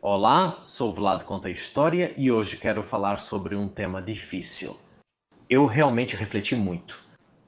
Olá, sou o Vlad Conta História e hoje quero falar sobre um tema difícil. Eu realmente refleti muito.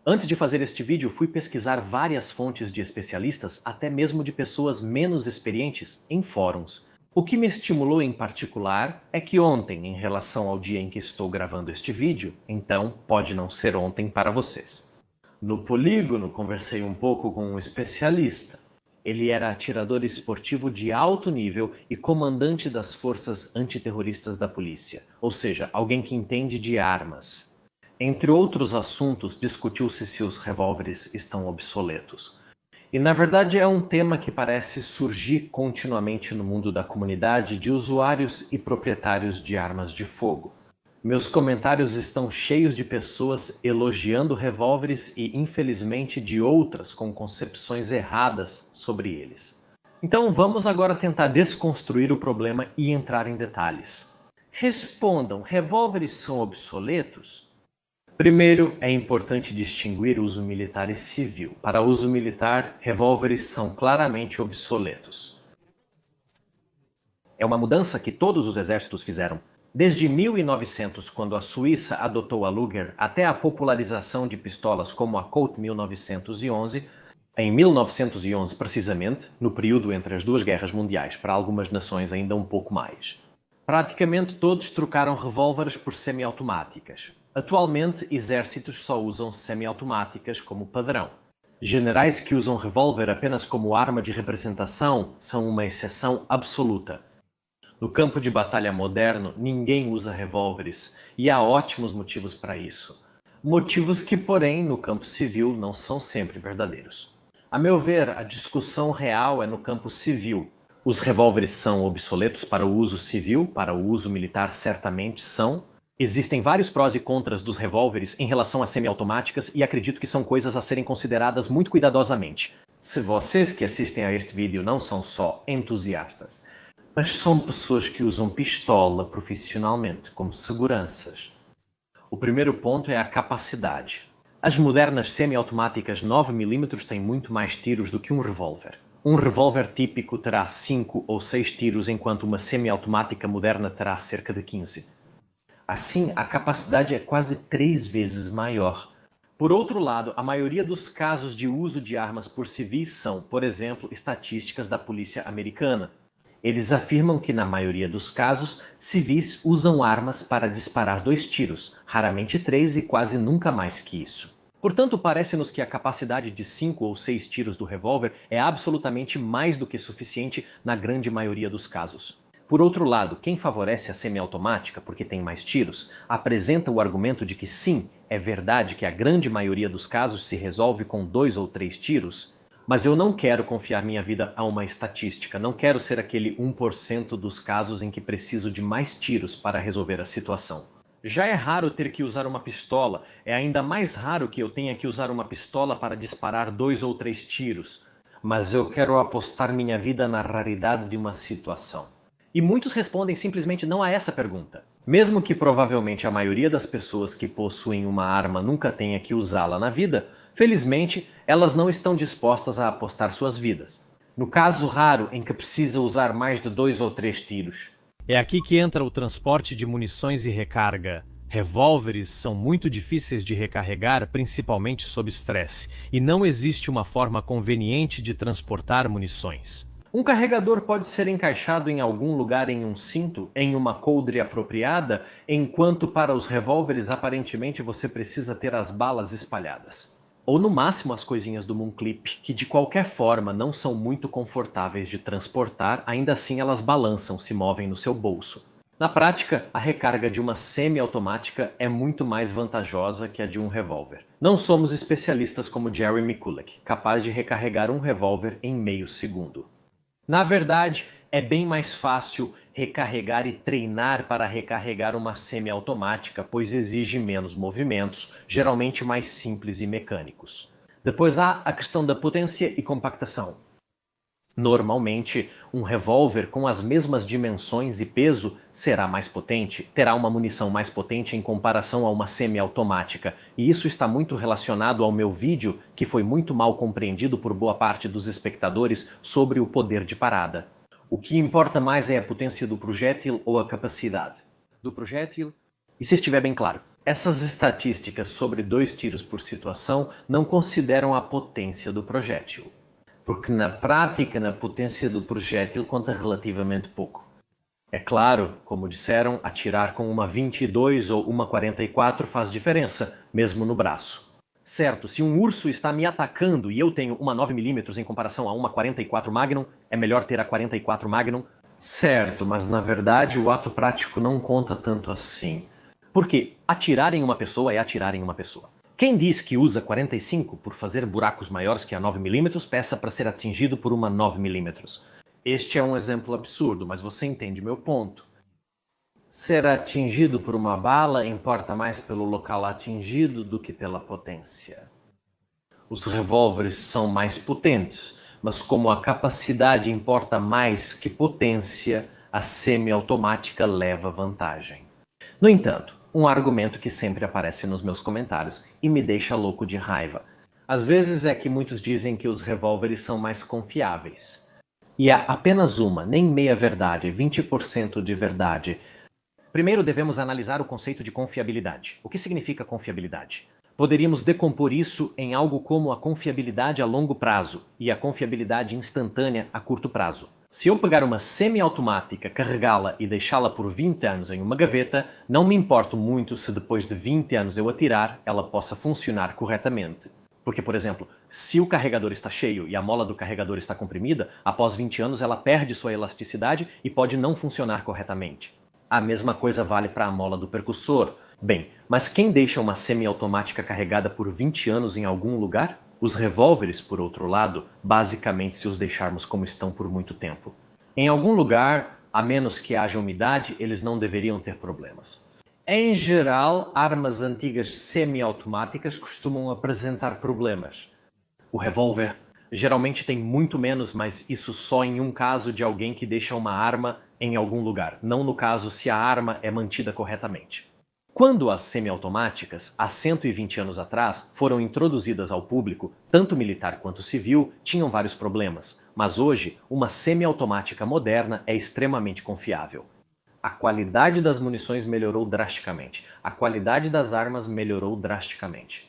Antes de fazer este vídeo, fui pesquisar várias fontes de especialistas, até mesmo de pessoas menos experientes, em fóruns. O que me estimulou em particular é que ontem, em relação ao dia em que estou gravando este vídeo, então pode não ser ontem para vocês. No Polígono, conversei um pouco com um especialista. Ele era atirador esportivo de alto nível e comandante das forças antiterroristas da polícia, ou seja, alguém que entende de armas. Entre outros assuntos, discutiu-se se os revólveres estão obsoletos. E na verdade é um tema que parece surgir continuamente no mundo da comunidade de usuários e proprietários de armas de fogo. Meus comentários estão cheios de pessoas elogiando revólveres e, infelizmente, de outras com concepções erradas sobre eles. Então vamos agora tentar desconstruir o problema e entrar em detalhes. Respondam, revólveres são obsoletos? Primeiro, é importante distinguir uso militar e civil. Para uso militar, revólveres são claramente obsoletos. É uma mudança que todos os exércitos fizeram. Desde 1900, quando a Suíça adotou a Luger, até a popularização de pistolas como a Colt 1911, em 1911 precisamente, no período entre as duas guerras mundiais, para algumas nações ainda um pouco mais. Praticamente todos trocaram revólveres por semiautomáticas. Atualmente, exércitos só usam semiautomáticas como padrão. Generais que usam revólver apenas como arma de representação são uma exceção absoluta. No campo de batalha moderno, ninguém usa revólveres, e há ótimos motivos para isso. Motivos que, porém, no campo civil não são sempre verdadeiros. A meu ver, a discussão real é no campo civil. Os revólveres são obsoletos para o uso civil, para o uso militar certamente são. Existem vários prós e contras dos revólveres em relação a semiautomáticas e acredito que são coisas a serem consideradas muito cuidadosamente. Se vocês que assistem a este vídeo não são só entusiastas, mas são pessoas que usam pistola profissionalmente, como seguranças. O primeiro ponto é a capacidade. As modernas semiautomáticas 9mm têm muito mais tiros do que um revólver. Um revólver típico terá 5 ou 6 tiros, enquanto uma semiautomática moderna terá cerca de 15. Assim, a capacidade é quase 3 vezes maior. Por outro lado, a maioria dos casos de uso de armas por civis são, por exemplo, estatísticas da polícia americana. Eles afirmam que, na maioria dos casos, civis usam armas para disparar 2 tiros, raramente 3 e quase nunca mais que isso. Portanto, parece-nos que a capacidade de 5 ou 6 tiros do revólver é absolutamente mais do que suficiente na grande maioria dos casos. Por outro lado, quem favorece a semiautomática porque tem mais tiros, apresenta o argumento de que sim, é verdade que a grande maioria dos casos se resolve com 2 ou 3 tiros, mas eu não quero confiar minha vida a uma estatística, não quero ser aquele 1% dos casos em que preciso de mais tiros para resolver a situação. Já é raro ter que usar uma pistola, é ainda mais raro que eu tenha que usar uma pistola para disparar 2 ou 3 tiros, mas eu quero apostar minha vida na raridade de uma situação. E muitos respondem simplesmente não a essa pergunta. Mesmo que provavelmente a maioria das pessoas que possuem uma arma nunca tenha que usá-la na vida, felizmente, elas não estão dispostas a apostar suas vidas. No caso raro em que precisa usar mais de 2 ou 3 tiros. É aqui que entra o transporte de munições e recarga. Revólveres são muito difíceis de recarregar, principalmente sob estresse, e não existe uma forma conveniente de transportar munições. Um carregador pode ser encaixado em algum lugar em um cinto, em uma coldre apropriada, enquanto para os revólveres aparentemente você precisa ter as balas espalhadas. Ou no máximo as coisinhas do Moonclip, que de qualquer forma não são muito confortáveis de transportar, ainda assim elas balançam, se movem no seu bolso. Na prática, a recarga de uma semiautomática é muito mais vantajosa que a de um revólver. Não somos especialistas como Jerry McCulloch, capaz de recarregar um revólver em meio segundo. Na verdade, é bem mais fácil recarregar e treinar para recarregar uma semiautomática, pois exige menos movimentos, geralmente mais simples e mecânicos. Depois há a questão da potência e compactação. Normalmente, um revólver com as mesmas dimensões e peso será mais potente, terá uma munição mais potente em comparação a uma semiautomática, e isso está muito relacionado ao meu vídeo, que foi muito mal compreendido por boa parte dos espectadores, sobre o poder de parada. O que importa mais é a potência do projétil ou a capacidade do projétil? E se estiver bem claro, essas estatísticas sobre 2 tiros por situação não consideram a potência do projétil, porque na prática, na potência do projétil conta relativamente pouco. É claro, como disseram, atirar com uma 22 ou uma 44 faz diferença, mesmo no braço. Certo, se um urso está me atacando e eu tenho uma 9mm em comparação a uma 44 Magnum, é melhor ter a 44 Magnum? Certo, mas na verdade o ato prático não conta tanto assim. Porque atirar em uma pessoa é atirar em uma pessoa. Quem diz que usa 45 por fazer buracos maiores que a 9mm, peça para ser atingido por uma 9mm. Este é um exemplo absurdo, mas você entende meu ponto. Ser atingido por uma bala importa mais pelo local atingido do que pela potência. Os revólveres são mais potentes, mas como a capacidade importa mais que potência, a semiautomática leva vantagem. No entanto, um argumento que sempre aparece nos meus comentários e me deixa louco de raiva. Às vezes é que muitos dizem que os revólveres são mais confiáveis. E há apenas uma, nem meia verdade, 20% de verdade. Primeiro devemos analisar o conceito de confiabilidade. O que significa confiabilidade? Poderíamos decompor isso em algo como a confiabilidade a longo prazo e a confiabilidade instantânea a curto prazo. Se eu pegar uma semiautomática, carregá-la e deixá-la por 20 anos em uma gaveta, não me importo muito se depois de 20 anos eu atirar, ela possa funcionar corretamente. Porque, por exemplo, se o carregador está cheio e a mola do carregador está comprimida, após 20 anos ela perde sua elasticidade e pode não funcionar corretamente. A mesma coisa vale para a mola do percussor. Bem, mas quem deixa uma semiautomática carregada por 20 anos em algum lugar? Os revólveres, por outro lado, basicamente se os deixarmos como estão por muito tempo. Em algum lugar, a menos que haja umidade, eles não deveriam ter problemas. Em geral, armas antigas semiautomáticas costumam apresentar problemas. O revólver geralmente tem muito menos, mas isso só em um caso de alguém que deixa uma arma em algum lugar, não no caso se a arma é mantida corretamente. Quando as semiautomáticas, há 120 anos atrás, foram introduzidas ao público, tanto militar quanto civil, tinham vários problemas, mas hoje, uma semiautomática moderna é extremamente confiável. A qualidade das munições melhorou drasticamente, a qualidade das armas melhorou drasticamente.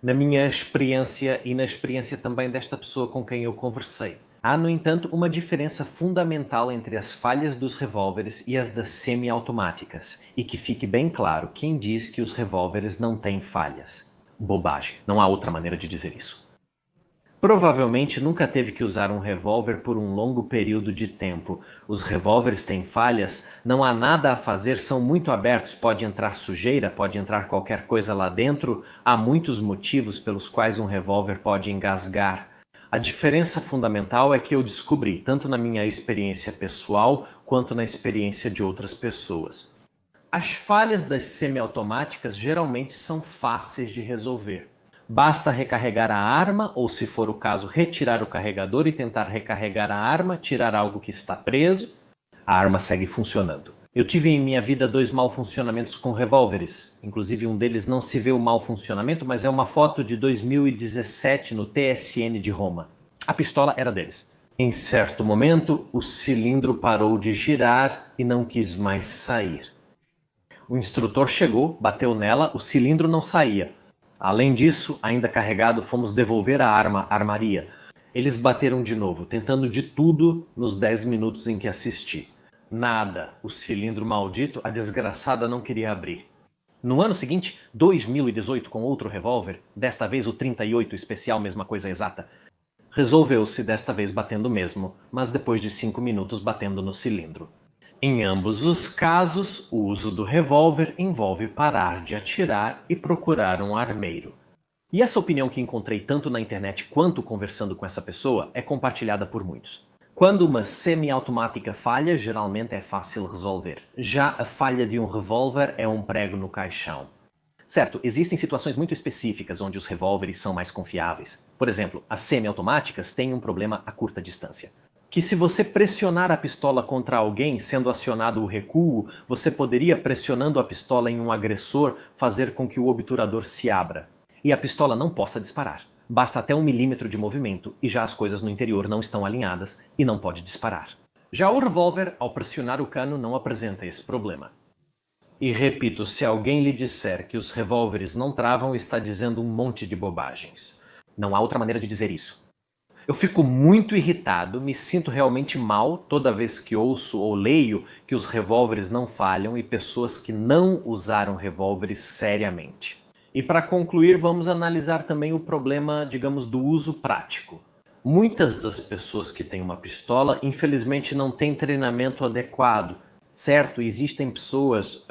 Na minha experiência e na experiência também desta pessoa com quem eu conversei, há, no entanto, uma diferença fundamental entre as falhas dos revólveres e as das semiautomáticas. E que fique bem claro, quem diz que os revólveres não têm falhas? Bobagem, não há outra maneira de dizer isso. Provavelmente nunca teve que usar um revólver por um longo período de tempo. Os revólveres têm falhas, não há nada a fazer, são muito abertos, pode entrar sujeira, pode entrar qualquer coisa lá dentro. Há muitos motivos pelos quais um revólver pode engasgar. A diferença fundamental é que eu descobri, tanto na minha experiência pessoal, quanto na experiência de outras pessoas. As falhas das semiautomáticas geralmente são fáceis de resolver. Basta recarregar a arma, ou se for o caso, retirar o carregador e tentar recarregar a arma, tirar algo que está preso, a arma segue funcionando. Eu tive em minha vida 2 mal funcionamentos com revólveres, inclusive um deles não se vê o mau funcionamento, mas é uma foto de 2017 no TSN de Roma. A pistola era deles. Em certo momento, o cilindro parou de girar e não quis mais sair. O instrutor chegou, bateu nela, o cilindro não saía. Além disso, ainda carregado, fomos devolver a arma à armaria. Eles bateram de novo, tentando de tudo nos 10 minutos em que assisti. Nada, o cilindro maldito, a desgraçada não queria abrir. No ano seguinte, 2018, com outro revólver, desta vez o 38 especial, mesma coisa exata, resolveu-se desta vez batendo mesmo, mas depois de 5 minutos batendo no cilindro. Em ambos os casos, o uso do revólver envolve parar de atirar e procurar um armeiro. E essa opinião que encontrei tanto na internet quanto conversando com essa pessoa é compartilhada por muitos. Quando uma semiautomática falha, geralmente é fácil resolver. Já a falha de um revólver é um prego no caixão. Certo, existem situações muito específicas onde os revólveres são mais confiáveis. Por exemplo, as semiautomáticas têm um problema a curta distância. Que se você pressionar a pistola contra alguém, sendo acionado o recuo, você poderia, pressionando a pistola em um agressor, fazer com que o obturador se abra. E a pistola não possa disparar. Basta até 1 milímetro de movimento e já as coisas no interior não estão alinhadas e não pode disparar. Já o revólver, ao pressionar o cano, não apresenta esse problema. E repito, se alguém lhe disser que os revólveres não travam, está dizendo um monte de bobagens. Não há outra maneira de dizer isso. Eu fico muito irritado, me sinto realmente mal toda vez que ouço ou leio que os revólveres não falham e pessoas que não usaram revólveres seriamente. E para concluir, vamos analisar também o problema, digamos, do uso prático. Muitas das pessoas que têm uma pistola, infelizmente, não têm treinamento adequado. Certo, existem pessoas,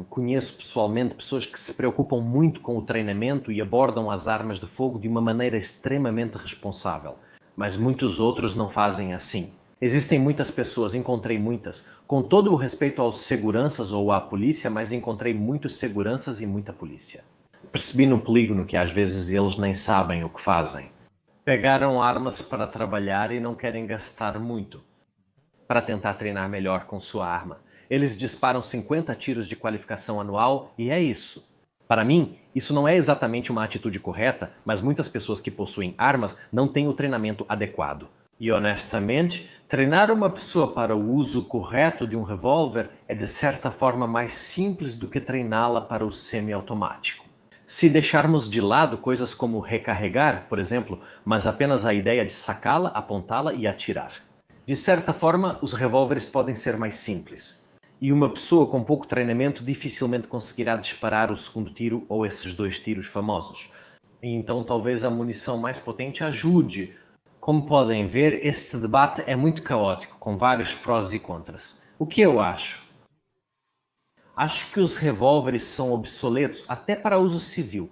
conheço pessoalmente, pessoas que se preocupam muito com o treinamento e abordam as armas de fogo de uma maneira extremamente responsável. Mas muitos outros não fazem assim. Existem muitas pessoas, encontrei muitas, com todo o respeito aos seguranças ou à polícia, mas encontrei muitos seguranças e muita polícia. Percebi no polígono que às vezes eles nem sabem o que fazem. Pegaram armas para trabalhar e não querem gastar muito para tentar treinar melhor com sua arma. Eles disparam 50 tiros de qualificação anual e é isso. Para mim, isso não é exatamente uma atitude correta, mas muitas pessoas que possuem armas não têm o treinamento adequado. E honestamente, treinar uma pessoa para o uso correto de um revólver é de certa forma mais simples do que treiná-la para o semiautomático. Se deixarmos de lado coisas como recarregar, por exemplo, mas apenas a ideia de sacá-la, apontá-la e atirar. De certa forma, os revólveres podem ser mais simples. E uma pessoa com pouco treinamento dificilmente conseguirá disparar o segundo tiro ou esses 2 tiros famosos. E então talvez a munição mais potente ajude. Como podem ver, este debate é muito caótico, com vários prós e contras. O que eu acho? Acho que os revólveres são obsoletos até para uso civil.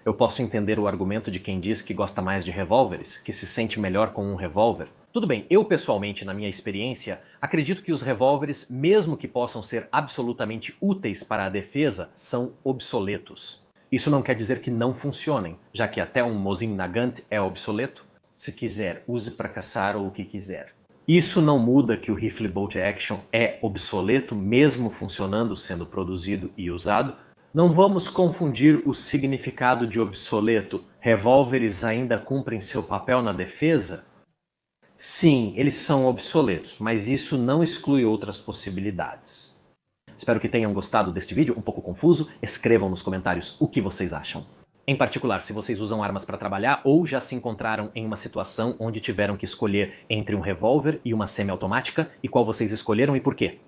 Eu posso entender o argumento de quem diz que gosta mais de revólveres, que se sente melhor com um revólver. Tudo bem, eu pessoalmente, na minha experiência, acredito que os revólveres, mesmo que possam ser absolutamente úteis para a defesa, são obsoletos. Isso não quer dizer que não funcionem, já que até um Mosin Nagant é obsoleto. Se quiser, use para caçar ou o que quiser. Isso não muda que o rifle bolt action é obsoleto, mesmo funcionando, sendo produzido e usado. Não vamos confundir o significado de obsoleto. Revólveres ainda cumprem seu papel na defesa? Sim, eles são obsoletos, mas isso não exclui outras possibilidades. Espero que tenham gostado deste vídeo, um pouco confuso. Escrevam nos comentários o que vocês acham. Em particular, se vocês usam armas para trabalhar ou já se encontraram em uma situação onde tiveram que escolher entre um revólver e uma semiautomática e qual vocês escolheram e por quê.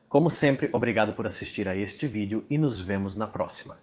Como sempre, obrigado por assistir a este vídeo e nos vemos na próxima.